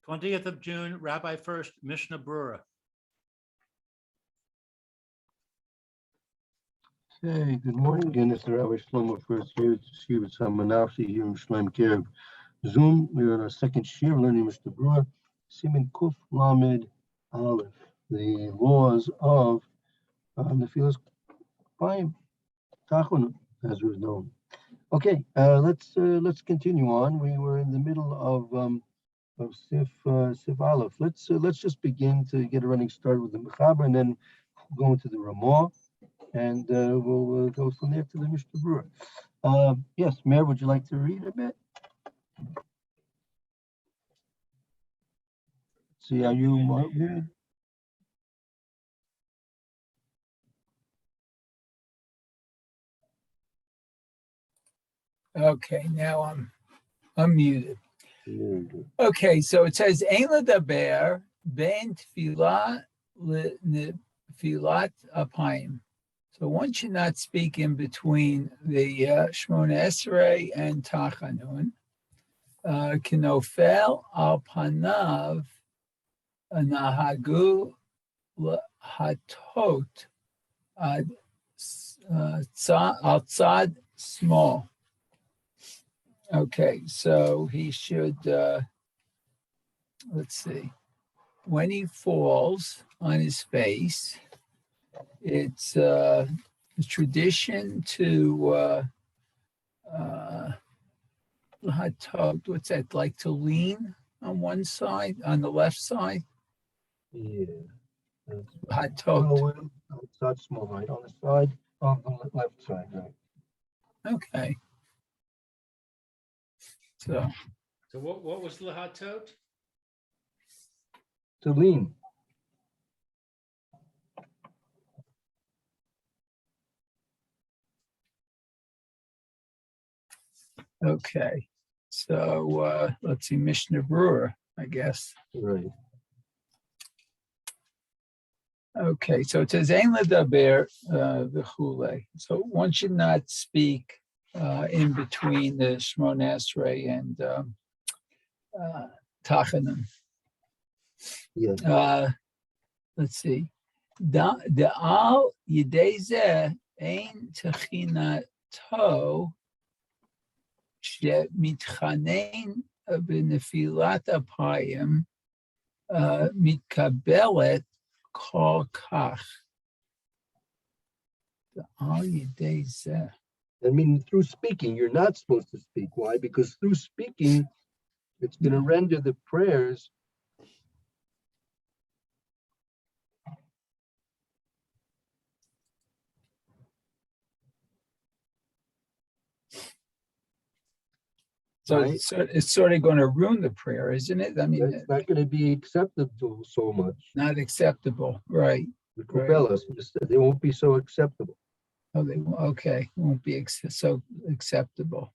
20th of June, Rabbi Furst, Mishna Berura. Okay, good morning again. This is Rabbi Shlomo Furst here to see with Samanafsi here in Shlem Kerb Zoom. We're on our second year learning Mr. Berura, Siman Kuf Lamed Aleph, the laws of the Filas Chaim Tachon, as was known. Okay, let's continue on. We were in the middle of Sif Aleph. Let's just begin to get a running start with the Mechaber and then go into the Ramah. And we'll go from there to the Mishnah Berura. Yes, Mayor, would you like to read a bit? See, are you muted? Okay, now I'm unmuted. Okay, so it says Ein ledaber ben tefillah lefilat apayim. So one should not speak in between the Shmona Esrei and Tachanun. Kinofel al panav nahagu hatot al tzad small. Okay, so he should, let's see, when he falls on his face, it's a tradition to, what's that, like to lean on one side, on the left side? Yeah. Hatot. Outside small, right on the side, on the left side, right. Okay. So what was Lahatot? To lean. okay, so let's see, Mishnah Berura, I guess. Right. Okay, so it says Ein ledaber v'chulei. So one should not speak in between the Shmona Esrei and Tachanun. Yeah. Let's see. De'al yidei zeh ein techinato shemitchanein b'nefilat apayim mitkabelet kol kach. De'al yidei zeh. I mean, through speaking, you're not supposed to speak. Why? Because through speaking, it's going to render the prayers. So right? it's sort of going to ruin the prayer, isn't it? I mean, It's not going to be acceptable so much. not acceptable, right? The Kubelas, they won't be so acceptable. Oh, they okay, won't be so acceptable.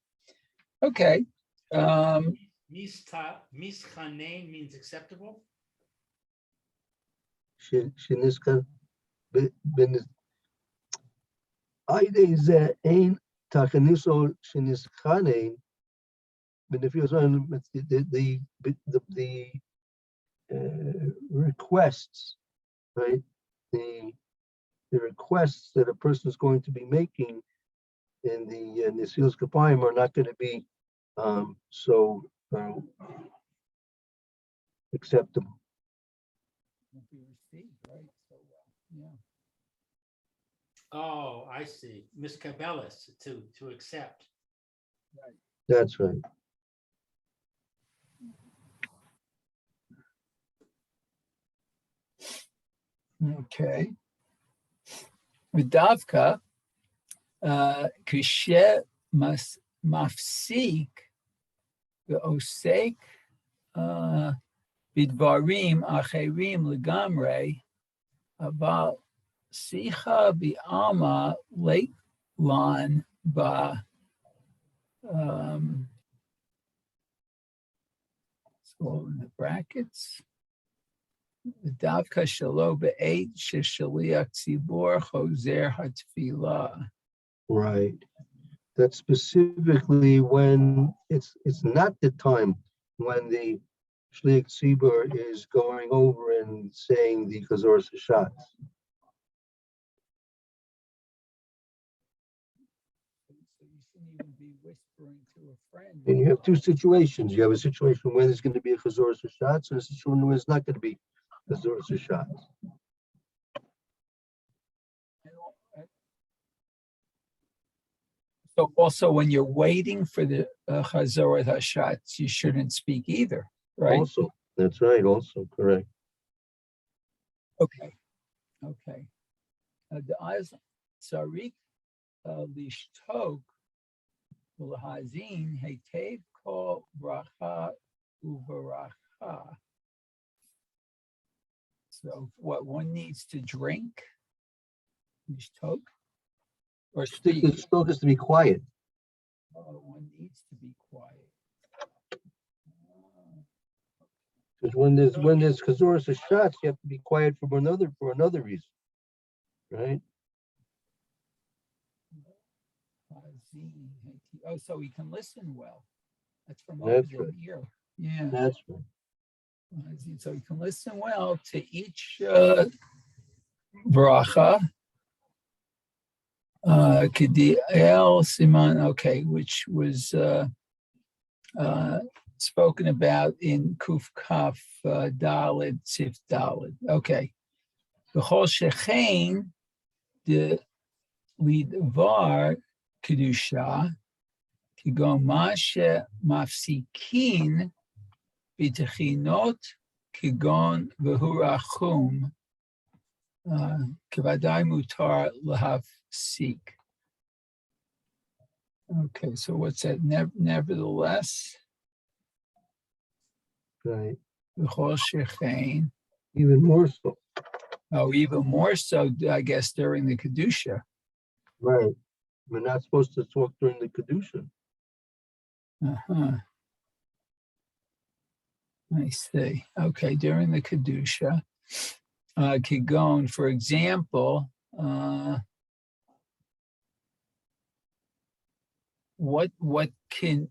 Okay. Mischanein means acceptable. Sheniska ben Aide ze ein tachaniso shenischanein. But if you're saying the requests, right? The requests that a person is going to be making in the Nesilas Kapayim are not going to be so acceptable. Won't be received, right? So yeah. Oh, I see. Miskabelis, to accept. Right. That's right. Okay. V'davka kishe mafsik v'osek bidvarim acherim legamre aval sicha bi'alma leitlan ba so in the brackets. Davka shalo be'eit sheshaliach tzibor chozer hatfilah. Right. That's specifically when it's not the time when the Shliach Tzibur is going over and saying the Chazoras Hashatz. So you shouldn't even be whispering to a friend. And you have two situations. You have a situation when there's going to be a Chazoras Hashatz, and a situation when it's not going to be Chazoras Hashatz. So also when you're waiting for the Chazorat Hashatz, you shouldn't speak either, right? Also, that's right. Also, correct. Okay. The eyes Sarik Lishtok Ulhazin Hetev Kol Bracha Uvaracha. So what one needs to drink? Lishtok? Or speak? Shliach is to be quiet. One needs to be quiet. Because when there's Chazoras Hashatz, you have to be quiet for another reason, right? Oh, so he can listen well. That's from That's over right. the ear. Yeah. That's right. So he can listen well to each bracha. Kedi El Siman, okay, which was spoken about in Kuf Kaf Dalid Sif Dalid. Okay. B'chol shechein the lidvar kedusha kigon mashe mafsikin b'techinot kigon v'hurachum kevadai mutar lahafsik. Okay, so what's that? Nevertheless, Right. b'chol shechein. Even more so. Oh, even more so, I guess, during the Kedusha. Right. We're not supposed to talk during the Kedusha. I see. Okay, during the Kedusha. Kigon, for example, what can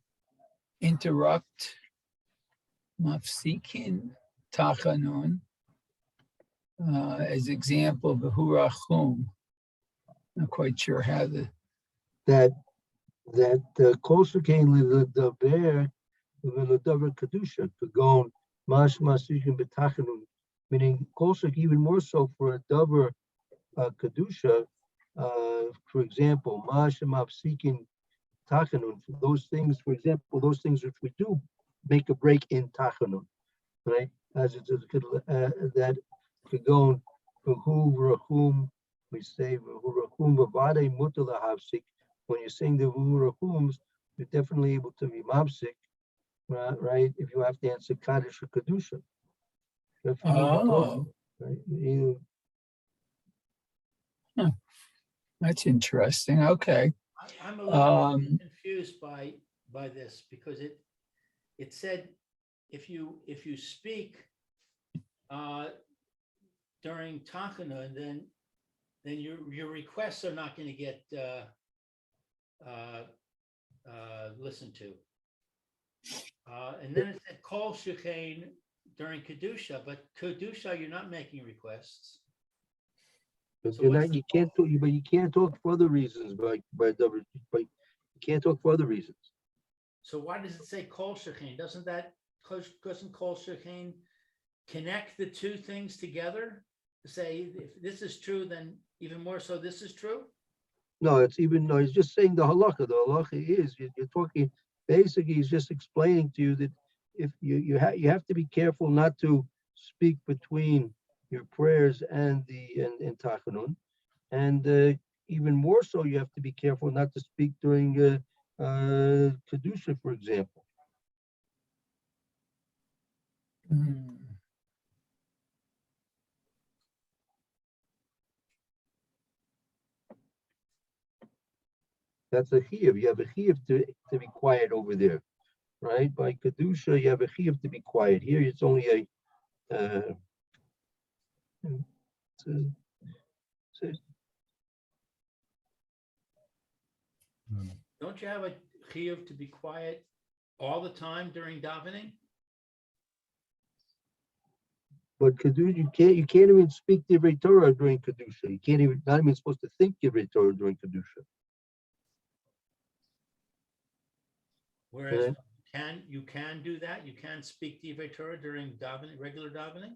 interrupt mafsikin tachanun? As example, v'hurachum. Not quite sure how that kosher came the bear the davar kedusha to go mash masikin betachanun, meaning kosher even more so for a davar kedusha. For example, mash masikin tachanun, for those things. For example, those things which we do make a break in tachanun, right? As it's that could go v'hu we say v'hu v'vadei mutar lahavsik. When you sing the v'hu you're definitely able to be mabsik, right? If you have to answer kaddish or kedusha. Oh, right? That's interesting. Okay. I'm a little confused by this because it said if you speak during Takana, then your requests are not going to get listened to. And then it said Kol Shechein during Kedusha, but Kedusha you're not making requests. But So you're not, you can't talk, but you can't talk for other reasons. By you can't talk for other reasons. So why does it say Kol Shechein? Doesn't Kol Shechein connect the two things together to say if this is true, then even more so this is true? No, it's just saying the halacha. The halacha is you're talking. Basically, he's just explaining to you that if you have to be careful not to speak between your prayers and tachanun, and even more so, you have to be careful not to speak during kedusha, for example. That's a chiyuv. You have a chiyuv to be quiet over there, right? By kedusha, you have a chiyuv to be quiet. Here, it's only Don't you have a chiyuv to be quiet all the time during davening? But Kedusha, you can't even speak Divrei Torah during Kedusha. You can't even, not even supposed to think Divrei Torah during Kedusha. Whereas Yeah. you can do that? You can speak Divrei Torah during davening, regular davening?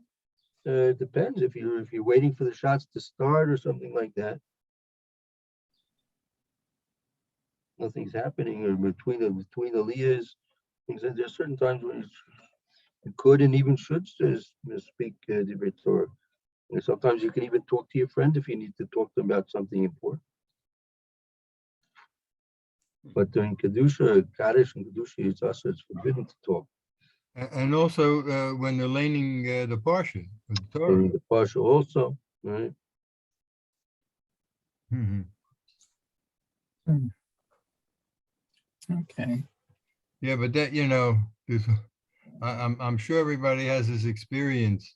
It depends if you're waiting for the shots to start or something like that. Nothing's happening, or between the aliyahs, things like there's certain times when you could and even should speak Divrei Torah. And sometimes you can even talk to your friend if you need to talk to them about something important. But during Kedusha, Kaddish and Kedusha, it's forbidden to talk. And also when they're laning the Parsha, the Torah. During the Pasha also, right? Mhm. Okay. Yeah, but that, I'm sure everybody has this experience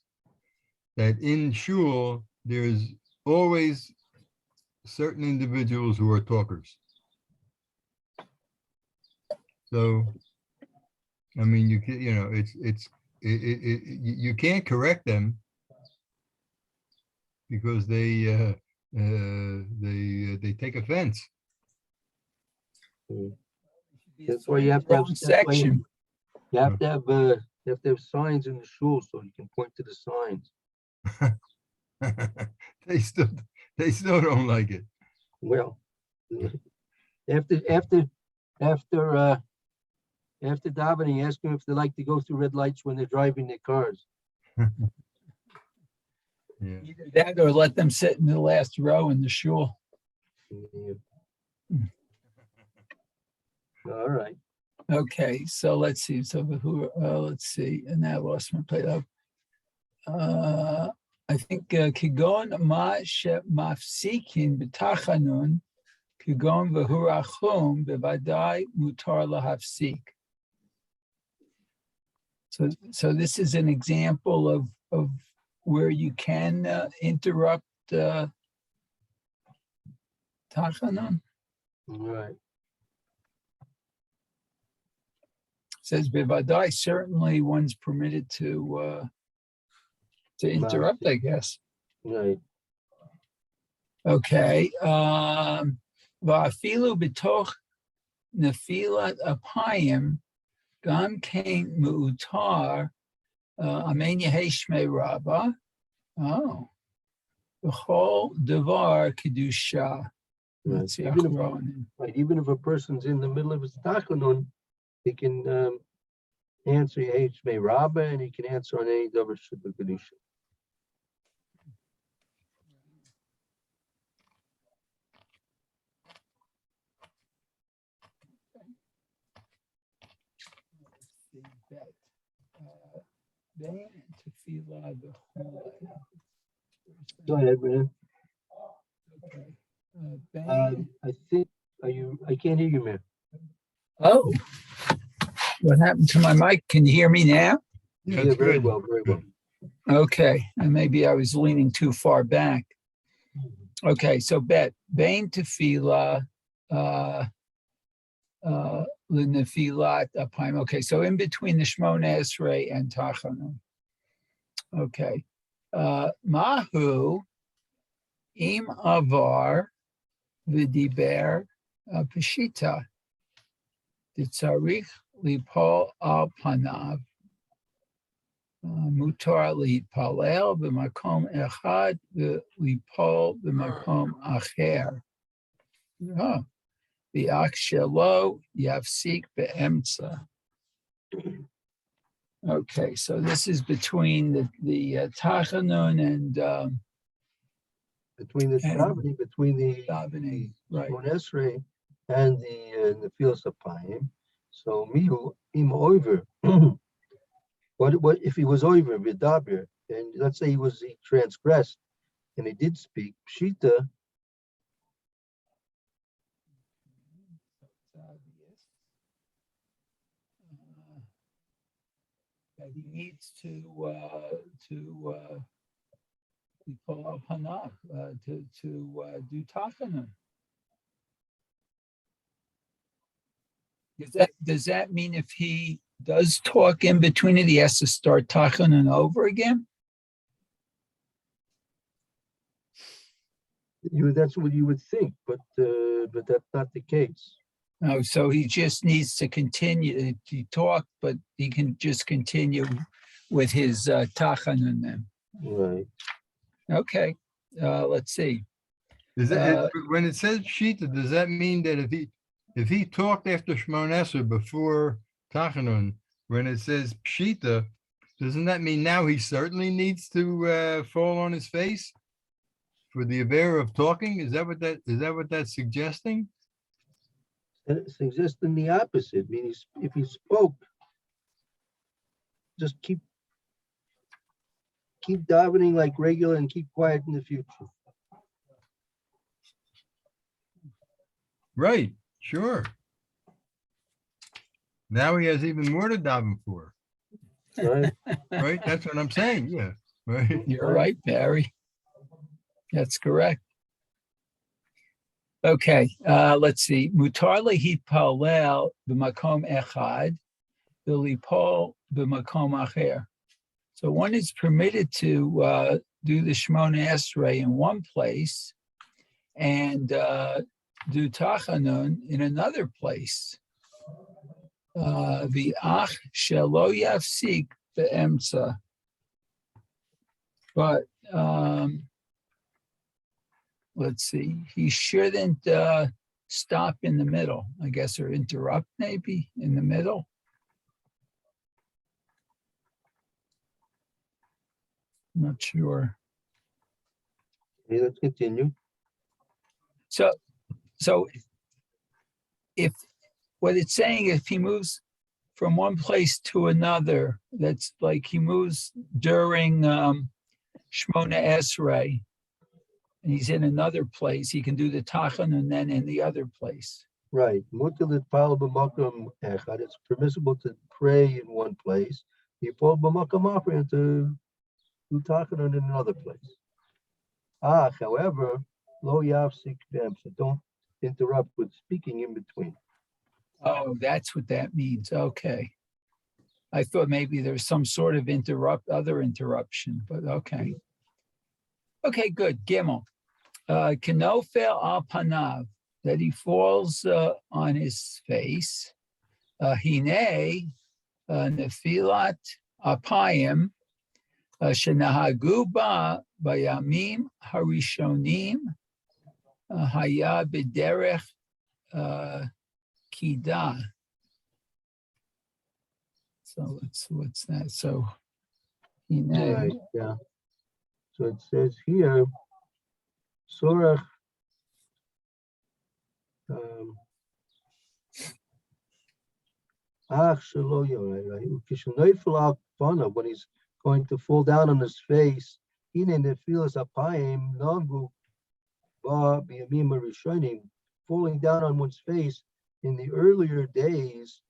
that in shul, there's always certain individuals who are talkers. So, I mean, you can't correct them because they take offense. That's why you have to have section. You have to have signs in the shul so you can point to the signs. They still don't like it. Well, after davening, ask them if they like to go through red lights when they're driving their cars. Yeah. Either that or let them sit in the last row in the shul. Yeah. All right. Okay, so let's see. So let's see. And I lost my plate up. I think kigon ma mafsikin b'tachanun kigon v'hurachum bevadai mutar lahafsik. So this is an example of where you can interrupt tachanun. All right. Says bevadai, certainly one's permitted to interrupt, I guess. Right. Okay. Va'afilu b'toch nefilat apayim gam kein mu'utar amen yehei shmei rabba. Oh. B'chol devar kedusha. Right. Even if a person's in the middle of his tachanun, he can answer Yehei Shmei Rabba, and he can answer on any davar shebekadusha. Go ahead, man. Okay. I think, I can't hear you, man. Oh, what happened to my mic? Can you hear me now? Yeah, Yeah, it's very good. well, very well. Okay, and maybe I was leaning too far back. Okay, so Bain tefillah, l'nefilat apayim. Okay, so in between the Shmona Esrei and Tachanun. Okay, Mahu im avar v'diber peshita ditzarich lipol al panav. Mutar להתפלל במקום אחד וליפול במקום אחר. ואח שלו יפסיק באמצע. Okay, so this is between the Tachanun and Between the davening, between the davening, right? Shmona Esrei and the Nefilas Apayim. So mihu im over. What if he was over v'daber, and let's say he transgressed and he did speak pshita? That he needs to call Hanav to do Tachanun. Does that mean if he does talk in between it, he has to start Tachanun over again? That's what you would think, but that's not the case. Oh, so he just needs to continue to talk, but he can just continue with his tachanun then. Right. Okay, let's see. Is when it says Pshita, does that mean that if he talked after Shmon Esrei before Tachanun, when it says Pshita, doesn't that mean now he certainly needs to fall on his face for the avera of talking? Is that what that's suggesting? And it's suggesting the opposite. I mean, if he spoke, just keep davening like regular and keep quiet in the future. Right, sure. Now he has even more to daven for, Right? right? That's what I'm saying, yeah, right? You're right, Barry. That's correct. Okay, let's see. Mutar lehipalel b'makom echad, v'lipol b'makom acher. So one is permitted to do the Shmona Esrei in one place and do Tachanun in another place. V'ach shelo yafsik be'emtza. But let's see, he shouldn't stop in the middle, I guess, or interrupt maybe in the middle. Not sure. Okay, let's continue. So if what it's saying, if he moves from one place to another, that's like he moves during Shmona Esrei, and he's in another place, he can do the Tachan and then in the other place. Right. It's permissible to pray in one place. You fall b'makom to do tachanun in another place. However, lo yafsik them. So don't interrupt with speaking in between. Oh, that's what that means. Okay. I thought maybe there's some sort of other interruption, but okay. Okay, good. Gimel. Kenofel al panav, that he falls on his face. Hine nefilat apayim shenahagu ba bayamim harishonim haya b'derech kida. So what's that? So Right, yeah. So it says here, Sorach when he's going to fall down on his face, falling down on one's face in the earlier days,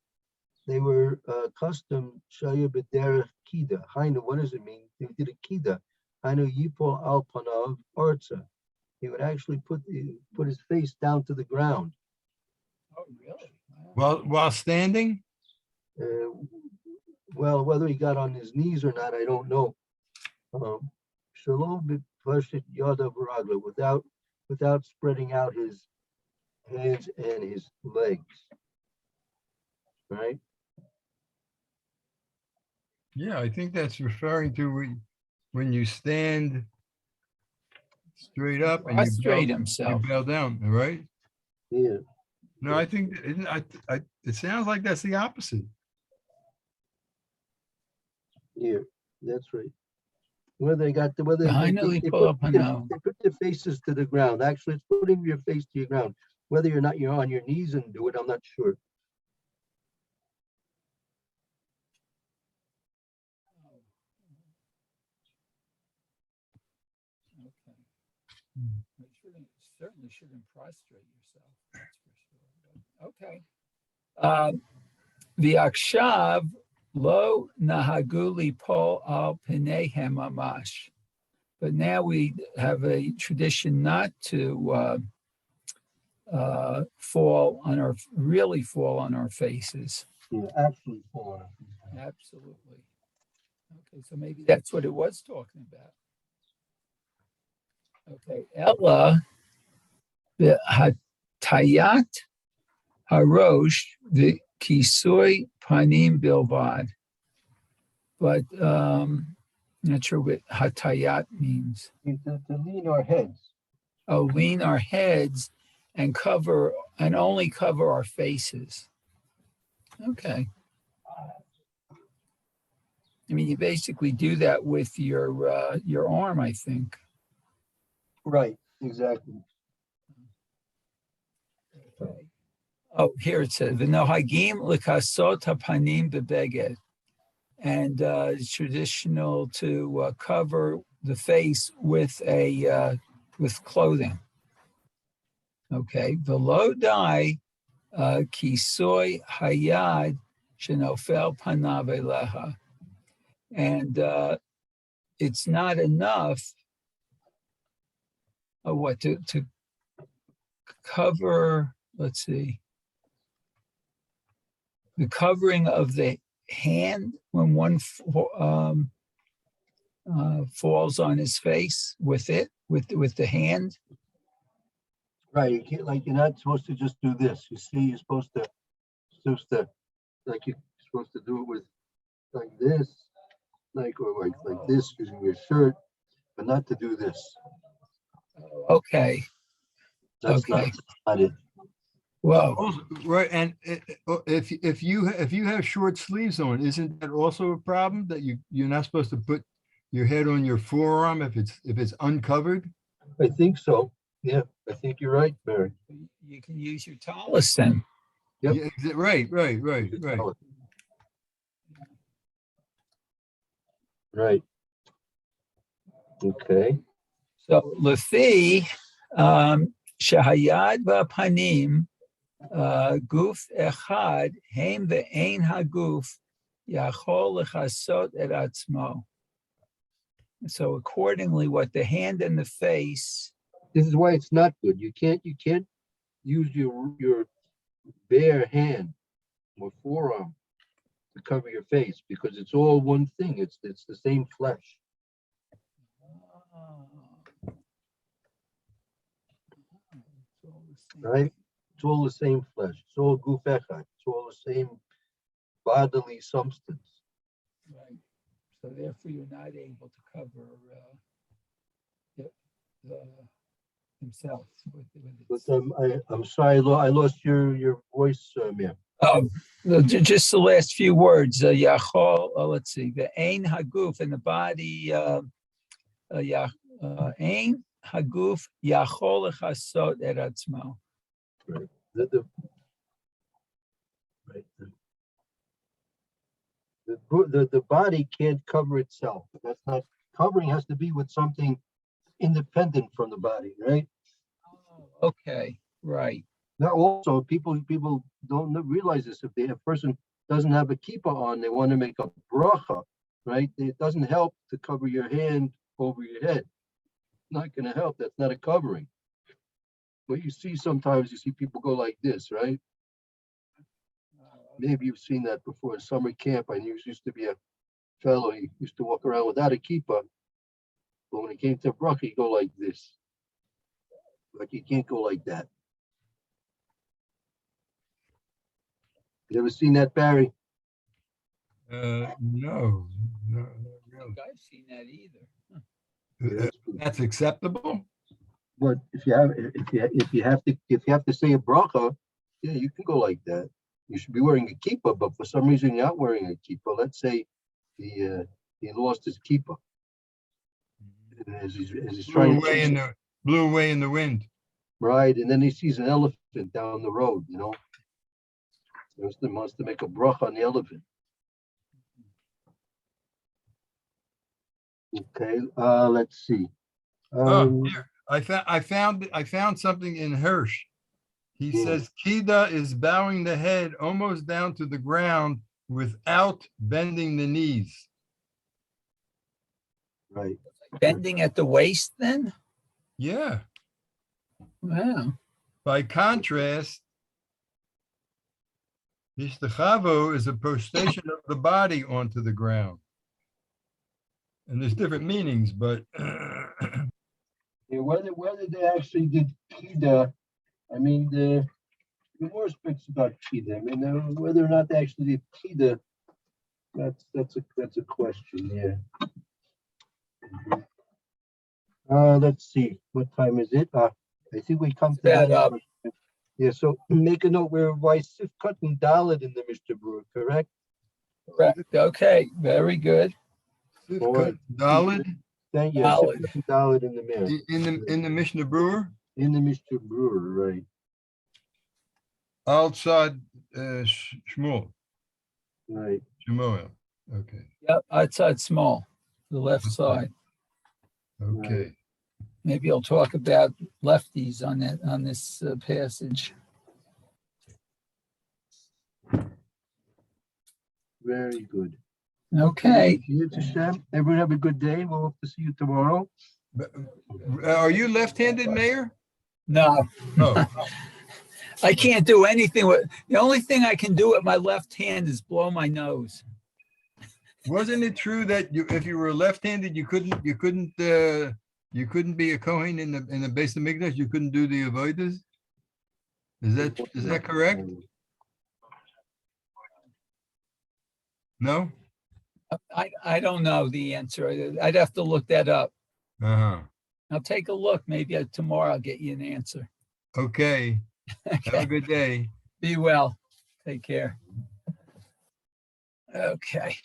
they were accustomed shaya b'derech kida. What does it mean? They did a kida. Hainu yipol al panav arza. He would actually put his face down to the ground. Oh, really? Wow. While standing? Well, whether he got on his knees or not, I don't know. Shalom without spreading out his hands and his legs. Right? Yeah, I think that's referring to when you stand straight up and Prostrate you himself. bow down, right? Yeah. No, I think it sounds like that's the opposite. Yeah, that's right. Whether they put their faces to the ground. Actually, it's putting your face to your ground. Whether you're on your knees and do it, I'm not sure. Okay. You certainly shouldn't prostrate yourself. That's for sure. Okay. The akshav lo nahaguli po al pinehem amash. But now we have a tradition not to fall on our faces. Yeah, actually fall on our faces. Absolutely. Okay, so maybe that's what it was talking about. Okay, Ella the hatayat harosh, the kisui panim bilvad. But not sure what hatayat means. To lean our heads. Oh, lean our heads and only cover our faces. Okay. I mean, you basically do that with your arm, I think. Right, exactly. Okay. Oh, here it says v'nohagim lekasot hapanim bebeged, and it's traditional to cover the face with with clothing. Okay, v'lo dai kisoy hayad shenofel panav eleha, and it's not enough. What to cover? Let's see. The covering of the hand when one falls on his face with the hand. Right, you can't, like, you're not supposed to just do this. You see, you're supposed to, like, you're supposed to do it with, like this, or like this, using your shirt, but not to do this. Okay. That's Okay. not it. Well, Also, right, and if you have short sleeves on, isn't that also a problem that you're not supposed to put your head on your forearm if it's uncovered? I think so. Yeah, I think you're right, Barry. you can use your talus then. Yep. Yeah, right. Right. Okay. So lefi shahayad v'panim guf echad heim ve'ein haguf yachol lechasot et atzmo. So accordingly, what the hand and the face. This is why it's not good. You can't use your bare hand or forearm to cover your face because it's all one thing. It's the same flesh. Right? It's all the same flesh. It's all guf echad. It's all the same bodily substance. Right. So therefore, you're not able to cover himself. But I'm sorry, I lost your voice, ma'am. Just the last few words. Yachol. Let's see. The ein haguf in the body. Ein haguf yachol lechasot et atzmo. Right. The body can't cover itself. That's not covering. Has to be with something independent from the body, right? Oh, okay, right. Now, also, people don't realize this. If a person doesn't have a kippah on, they want to make a bracha, right? It doesn't help to cover your hand over your head. Not going to help. That's not a covering. But sometimes you see people go like this, right? Maybe you've seen that before in summer camp. I knew used to be a fellow. He used to walk around without a kippah. But when it came to bracha, he'd go like this. Like you can't go like that. You ever seen that, Barry? No, not I really. don't think I've seen that either. That's acceptable. But if you have to say a bracha, yeah, you can go like that. You should be wearing a kippah, but for some reason you're not wearing a kippah. Let's say he lost his kippah. And as he's trying to blew away in the wind. Right, and then he sees an elephant down the road, He wants to make a bracha on the elephant. Okay, let's see. Here. I found something in Hirsch. He says Kida is bowing the head almost down to the ground without bending the knees. Right. Bending at the waist, then? Yeah. Wow. By contrast, Hishtachavo is a postation of the body onto the ground. And there's different meanings, but Yeah, whether they actually did kida I mean, the more speaks about Pida. I mean, whether or not actually Pida, that's a question. Yeah. Let's see. What time is it? I think we come to About that. up. Yeah. So make a note. We're by Sifkat and Dalit in the Mr. Brewer, correct? Correct. Okay, very good. Or Dalit thank you. Dalit. Sifkat and Dalit in the mirror. in the Mishnah Brewer In the Mr. Brewer, right? outside Shmuel. Right. Shmuel. Okay. Yep, outside small, the left side. Okay. Maybe I'll talk about lefties on that, on this passage. Very good. Okay. Everyone have a good day. We'll hope to see you tomorrow. But, are you left-handed, Mayor? No, Oh, I can't do anything with, the only thing I can do with my left hand is blow my nose. wasn't it true that if you were left-handed, you couldn't be a Kohen in the base of Mikdash? You couldn't do the avodas. Is that correct? No. I don't know the answer. I'd have to look that up. Uh-huh. I'll take a look. Maybe tomorrow I'll get you an answer. Okay. Have a Okay. good day. Be well. Take care. Okay.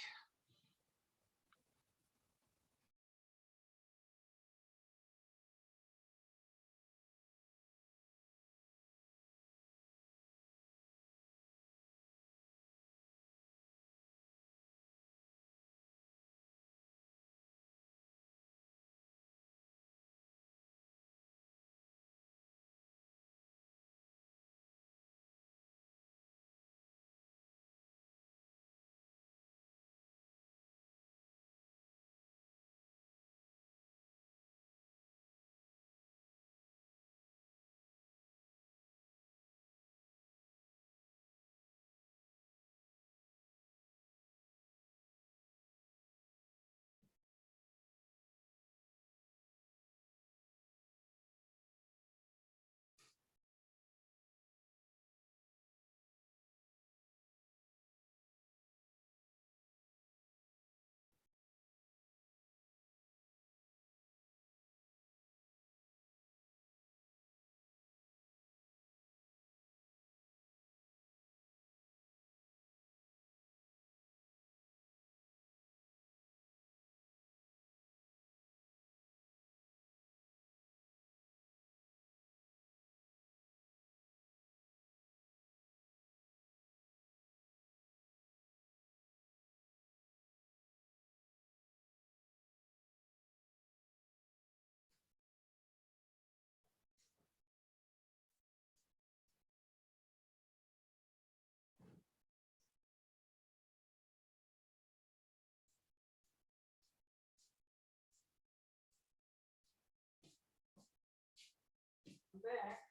Back.